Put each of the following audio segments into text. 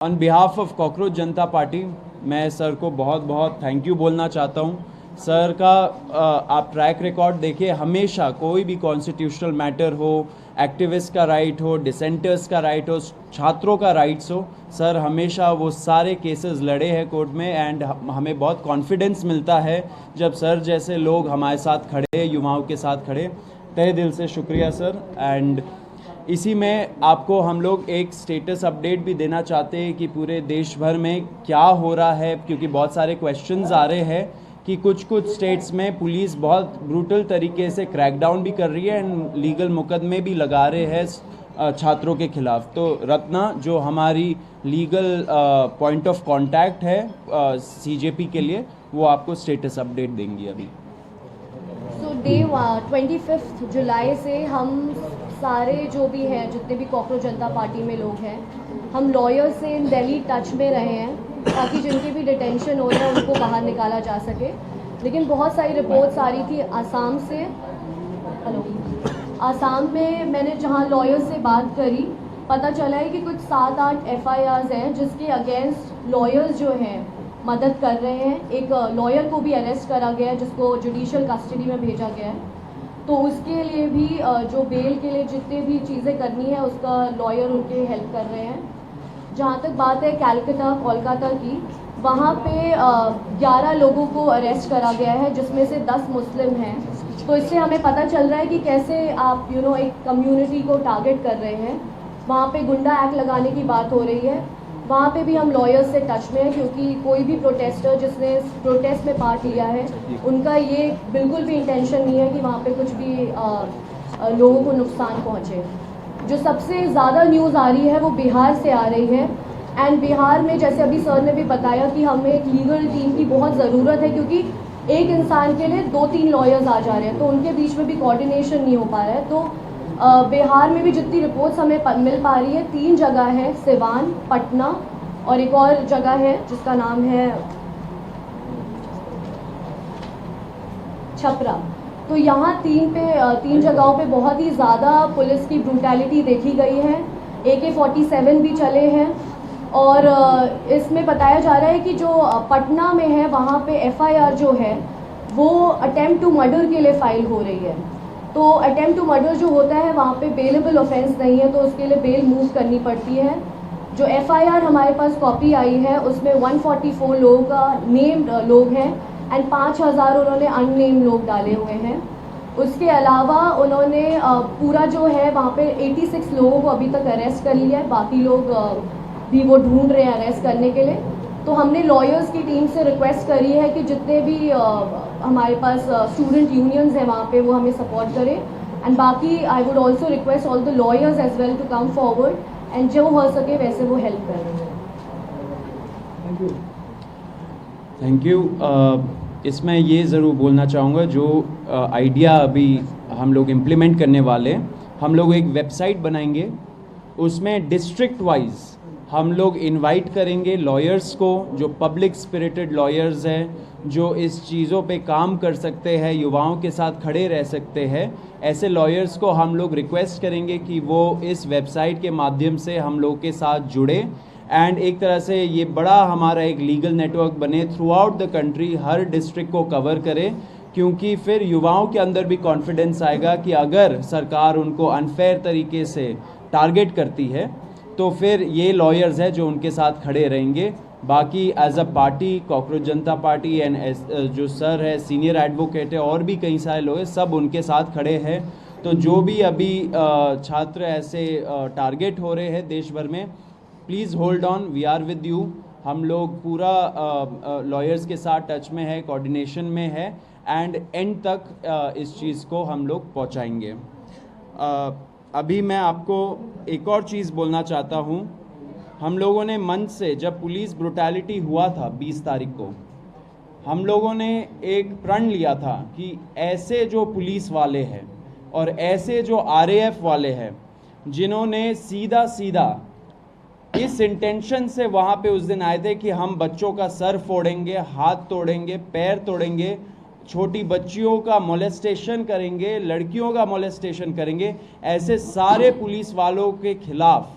On behalf of cockroach Janata party मैं sir को बहुत बहुत थैंक यू बोलना चाहता हूँ। सर का आप ट्रैक रिकॉर्ड देखिए, हमेशा कोई भी कॉन्स्टिट्यूशनल मैटर हो, एक्टिविस्ट का राइट हो, डिसेंटर्स का राइट हो, छात्रों का राइट्स हो, सर हमेशा वो सारे केसेस लड़े हैं कोर्ट में। एंड हमें बहुत कॉन्फिडेंस मिलता है जब सर जैसे लोग हमारे साथ खड़े, युवाओं के साथ खड़े। तहे दिल से शुक्रिया सर। एंड इसी में आपको हम लोग एक स्टेटस अपडेट भी देना चाहते हैं कि पूरे देश भर में क्या हो रहा है, क्योंकि बहुत सारे क्वेश्चंस आ रहे हैं कि कुछ स्टेट्स में पुलिस बहुत ब्रूटल तरीके से क्रैकडाउन भी कर रही है एंड लीगल मुकदमे भी लगा रहे हैं छात्रों के खिलाफ। तो रत्ना जो हमारी लीगल पॉइंट ऑफ कांटेक्ट है सीजेपी के लिए, वो आपको स्टेटस अपडेट देंगी अभी। सो डे 25 जुलाई से हम सारे जो भी हैं, जितने भी कॉकरोच जनता पार्टी में लोग हैं, हम लॉयर्स से इन दिल्ली टच में रहे हैं ताकि जिनकी भी डिटेंशन हो रहा है उनको बाहर निकाला जा सके। लेकिन बहुत सारी रिपोर्ट्स आ रही थी आसाम से। हेलो, आसाम में मैंने जहाँ लॉयर्स से बात करी, पता चला है कि कुछ 7-8 FIRs हैं जिसके अगेंस्ट लॉयर्स जो हैं मदद कर रहे हैं। एक लॉयर को भी अरेस्ट करा गया है जिसको जुडिशियल कस्टडी में भेजा गया है। तो उसके लिए भी जो बेल के लिए जितने भी चीज़ें करनी है उसका लॉयर उनके हेल्प कर रहे हैं। जहाँ तक बात है कलकत्ता कोलकाता की, वहाँ पे 11 लोगों को अरेस्ट करा गया है जिसमें से 10 मुस्लिम हैं। तो इससे हमें पता चल रहा है कि कैसे आप एक कम्युनिटी को टारगेट कर रहे हैं। वहाँ पे गुंडा एक्ट लगाने की बात हो रही है। वहाँ पे भी हम लॉयर्स से टच में हैं क्योंकि कोई भी प्रोटेस्टर जिसने प्रोटेस्ट में पार्ट लिया है, उनका ये बिल्कुल भी इंटेंशन नहीं है कि वहाँ पे कुछ भी लोगों को नुकसान पहुँचे। जो सबसे ज़्यादा न्यूज़ आ रही है वो बिहार से आ रही है। एंड बिहार में जैसे अभी सर ने भी बताया कि हमें एक लीगल टीम की बहुत ज़रूरत है क्योंकि एक इंसान के लिए 2-3 लॉयर्स आ जा रहे हैं, तो उनके बीच में भी कोऑर्डिनेशन नहीं हो पा रहा है। तो बिहार में भी जितनी रिपोर्ट्स हमें मिल पा रही है, 3 जगह है, सिवान, पटना और एक और जगह है जिसका नाम है छपरा। तो यहाँ 3 जगहों पे बहुत ही ज़्यादा पुलिस की ब्रूटैलिटी देखी गई है। AK-47 भी चले हैं। और इसमें बताया जा रहा है कि जो पटना में है वहाँ पे FIR जो है वो अटेम्प्ट टू मर्डर के लिए फाइल हो रही है। तो अटेम्प्ट टू मर्डर जो होता है वहाँ पे बेलेबल ऑफेंस नहीं है, तो उसके लिए बेल मूव करनी पड़ती है। जो FIR हमारे पास कॉपी आई है उसमें 144 लोगों का नेम्ड लोग हैं एंड 5000 उन्होंने अननेम्ड लोग डाले हुए हैं। उसके अलावा उन्होंने पूरा जो है वहाँ पे 86 लोगों को अभी तक अरेस्ट कर लिया है, बाकी लोग भी वो ढूंढ रहे हैं अरेस्ट करने के लिए। तो हमने लॉयर्स की टीम से रिक्वेस्ट करी है कि जितने भी हमारे पास स्टूडेंट यूनियंस हैं वहाँ पे वो हमें सपोर्ट करें। एंड बाकी I would also request all the lawyers as well to come forward and जो हो सके वैसे वो हेल्प करें। Thank you. इसमें ये ज़रूर बोलना चाहूँगा, जो आइडिया अभी हम लोग इम्प्लीमेंट करने वाले हैं, हम लोग एक वेबसाइट बनाएंगे, उसमें डिस्ट्रिक्ट वाइज हम लोग इनवाइट करेंगे लॉयर्स को, जो पब्लिक स्पिरिटेड लॉयर्स हैं, जो इस चीज़ों पे काम कर सकते हैं, युवाओं के साथ खड़े रह सकते हैं। ऐसे लॉयर्स को हम लोग रिक्वेस्ट करेंगे कि वो इस वेबसाइट के माध्यम से हम लोग के साथ जुड़े एंड एक तरह से ये बड़ा हमारा एक लीगल नेटवर्क बने through out the country, her district को कवर करे। क्योंकि फिर युवाओं के अंदर भी कॉन्फिडेंस आएगा कि अगर सरकार उनको अनफेयर तरीके से टारगेट करती है तो फिर ये लॉयर्स हैं जो उनके साथ खड़े रहेंगे। बाकी as a party, cockroach Janata party and जो सर है सीनियर एडवोकेट है और भी कई सारे लोग हैं, सब उनके साथ खड़े हैं। तो जो भी अभी छात्र ऐसे टारगेट हो रहे हैं देश भर में, please hold on, we are with you. हम लोग पूरा लॉयर्स के साथ टच में है, कोऑर्डिनेशन में है एंड एंड तक इस चीज़ को हम लोग पहुंचाएंगे। अभी मैं आपको एक और चीज़ बोलना चाहता हूँ। हम लोगों ने मन से, जब पुलिस ब्रुटैलिटी हुआ था 20 तारीख को, हम लोगों ने एक प्रण लिया था कि ऐसे जो पुलिस वाले हैं और ऐसे जो RAF वाले हैं जिन्होंने सीधा इस इंटेंशन से वहाँ पे उस दिन आए थे कि हम बच्चों का सर फोड़ेंगे, हाथ तोड़ेंगे, पैर तोड़ेंगे, छोटी बच्चियों का मोलेस्टेशन करेंगे, लड़कियों का मोलेस्टेशन करेंगे, ऐसे सारे पुलिस वालों के खिलाफ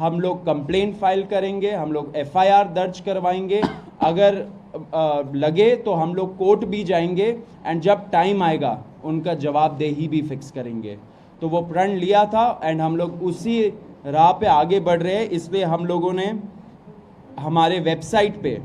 हम लोग कंप्लेंट फाइल करेंगे, हम लोग एफआईआर दर्ज करवाएंगे, अगर लगे तो हम लोग कोर्ट भी जाएंगे एंड जब टाइम आएगा उनका जवाबदेही भी फिक्स करेंगे। तो वो प्रण लिया था एंड हम लोग उसी राह पे आगे बढ़ रहे हैं। इसलिए हम लोगों ने हमारे वेबसाइट पे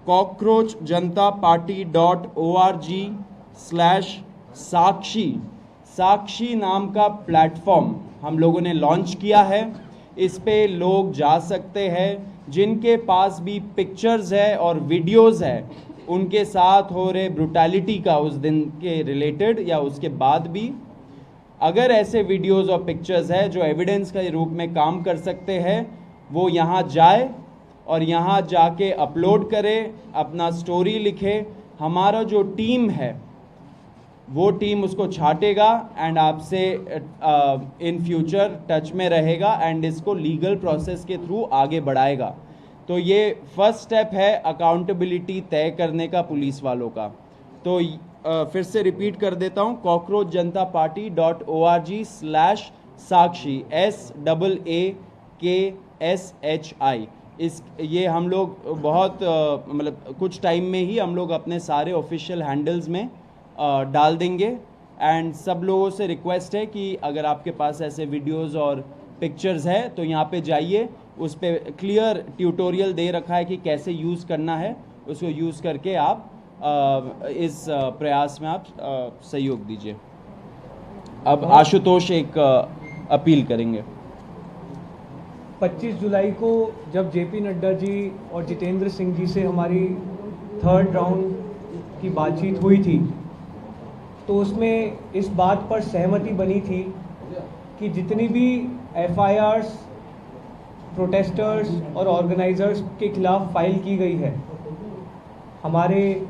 cockroachjantaparty.org/साक्षी नाम का प्लेटफॉर्म हम लोगों ने लॉन्च किया है। इस पे लोग जा सकते हैं, जिनके पास भी पिक्चर्स है और वीडियोस है उनके साथ हो रहे ब्रुटैलिटी का उस दिन के रिलेटेड या उसके बाद भी, अगर ऐसे वीडियोस और पिक्चर्स है जो एविडेंस के रूप में काम कर सकते हैं, वो यहाँ जाए और यहाँ जाके अपलोड करे, अपना स्टोरी लिखे। हमारा जो टीम है वो टीम उसको छाटेगा एंड आपसे इन फ्यूचर टच में रहेगा एंड इसको लीगल प्रोसेस के थ्रू आगे बढ़ाएगा। तो ये फर्स्ट स्टेप है अकाउंटेबिलिटी तय करने का पुलिस वालों का। तो फिर से रिपीट कर देता हूँ, cockroachjantaparty.org/साक्षी SAAKSHI। ये हम लोग बहुत मतलब कुछ टाइम में ही हम लोग अपने सारे ऑफिशियल हैंडल्स में डाल देंगे। एंड सब लोगों से रिक्वेस्ट है कि अगर आपके पास ऐसे वीडियोस और पिक्चर्स है तो यहाँ पे जाइए, उस पे क्लियर ट्यूटोरियल दे रखा है कि कैसे यूज़ करना है, उसको यूज़ करके आप इस प्रयास में आप सहयोग दीजिए। अब आशुतोष एक अपील करेंगे। 25 जुलाई को जब जेपी नड्डा जी और जितेंद्र सिंह जी से हमारी थर्ड राउंड की बातचीत हुई थी, तो उसमें इस बात पर सहमति बनी थी कि जितनी भी एफआईआर्स प्रोटेस्टर्स और ऑर्गेनाइजर्स के खिलाफ फाइल की गई है, हमारे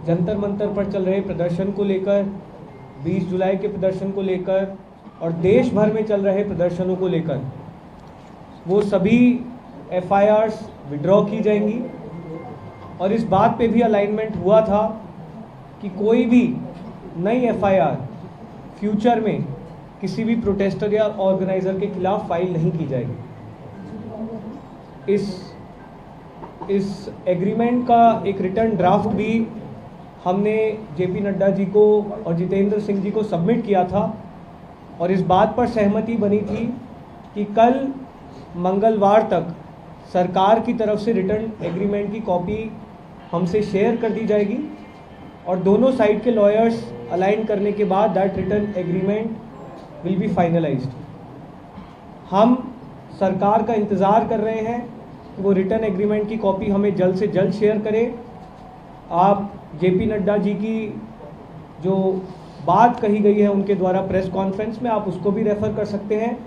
जंतर मंतर पर चल रहे प्रदर्शन को लेकर, 20 जुलाई के प्रदर्शन को लेकर और देश भर में चल रहे प्रदर्शनों को लेकर, वो सभी एफआईआर्स विड्रॉ की जाएंगी। और इस बात पे भी अलाइनमेंट हुआ था कि कोई भी नई एफआईआर फ्यूचर में किसी भी प्रोटेस्टर या ऑर्गेनाइजर के खिलाफ फाइल नहीं की जाएगी। इस एग्रीमेंट का एक रिटर्न ड्राफ्ट भी हमने जेपी नड्डा जी को और जितेंद्र सिंह जी को सबमिट किया था और इस बात पर सहमति बनी थी कि कल मंगलवार तक सरकार की तरफ से रिटर्न एग्रीमेंट की कॉपी हमसे शेयर कर दी जाएगी और दोनों साइड के लॉयर्स अलाइन करने के बाद that return agreement will be finalised. हम सरकार का इंतज़ार कर रहे हैं कि वो रिटर्न एग्रीमेंट की कॉपी हमें जल्द से जल्द शेयर करें। आप जेपी नड्डा जी की जो बात कही गई है उनके द्वारा प्रेस कॉन्फ्रेंस में, आप उसको भी रेफ़र कर सकते हैं।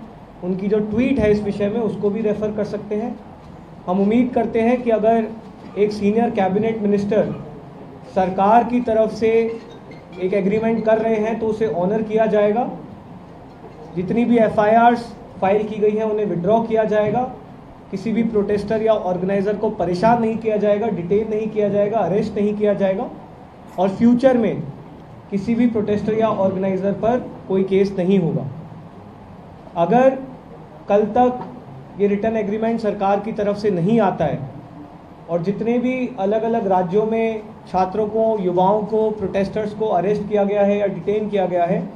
उनकी जो ट्वीट है इस विषय में उसको भी रेफ़र कर सकते हैं। हम उम्मीद करते हैं कि अगर एक सीनियर कैबिनेट मिनिस्टर सरकार की तरफ से एक एग्रीमेंट कर रहे हैं तो उसे ऑनर किया जाएगा। जितनी भी एफआईआर्स फाइल की गई हैं उन्हें विड्रॉ किया जाएगा। किसी भी प्रोटेस्टर या ऑर्गेनाइज़र को परेशान नहीं किया जाएगा, डिटेन नहीं किया जाएगा, अरेस्ट नहीं किया जाएगा और फ्यूचर में किसी भी प्रोटेस्टर या ऑर्गेनाइज़र पर कोई केस नहीं होगा। अगर कल तक ये रिटर्न एग्रीमेंट सरकार की तरफ से नहीं आता है और जितने भी अलग अलग राज्यों में छात्रों को, युवाओं को, प्रोटेस्टर्स को अरेस्ट किया गया है या डिटेन किया गया है,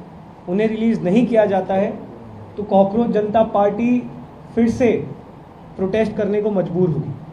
उन्हें रिलीज़ नहीं किया जाता है, तो कॉकरोच जनता पार्टी फिर से प्रोटेस्ट करने को मजबूर होगी।